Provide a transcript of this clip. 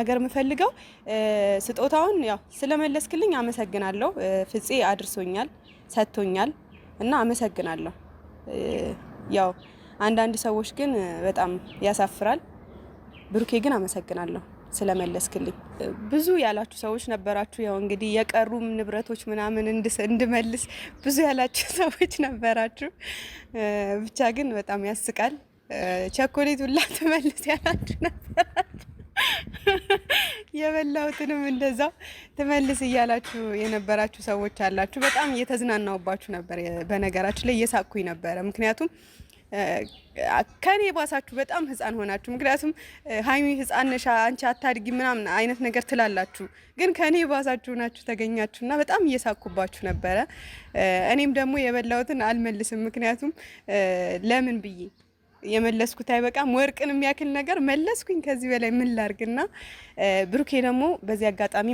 ነገር የምፈልገው ስጦታውን ያው ስለመለስክልኝ አመሰግናለሁ። ፍፄ አድርሶኛል ሰጥቶኛል እና አመሰግናለሁ። ያው አንዳንድ ሰዎች ግን በጣም ያሳፍራል። ብሩኬ ግን አመሰግናለሁ ስለመለስክልኝ። ብዙ ያላችሁ ሰዎች ነበራችሁ። ያው እንግዲህ የቀሩም ንብረቶች ምናምን እንድመልስ ብዙ ያላችሁ ሰዎች ነበራችሁ። ብቻ ግን በጣም ያስቃል። ቸኮሌት ሁላ ትመልስ ያላችሁ ነበራችሁ። የበላሁትንም እንደዛው ትመልስ እያላችሁ የነበራችሁ ሰዎች አላችሁ። በጣም እየተዝናናውባችሁ ነበር። በነገራችን ላይ እየሳቅኩኝ ነበረ። ምክንያቱም ከኔ ባሳችሁ በጣም ህፃን ሆናችሁ። ምክንያቱም ሀይሚ ህፃን ነሽ አንቺ አታድጊ ምናምን አይነት ነገር ትላላችሁ፣ ግን ከኔ ባሳችሁ ናችሁ ተገኛችሁና በጣም እየሳቅኩባችሁ ነበረ። እኔም ደግሞ የበላሁትን አልመልስም። ምክንያቱም ለምን ብዬ የመለስኩት አይበቃም። ወርቅን የሚያክል ነገር መለስኩኝ። ከዚህ በላይ ምን ላርግና ብሩኬ ደግሞ በዚህ አጋጣሚ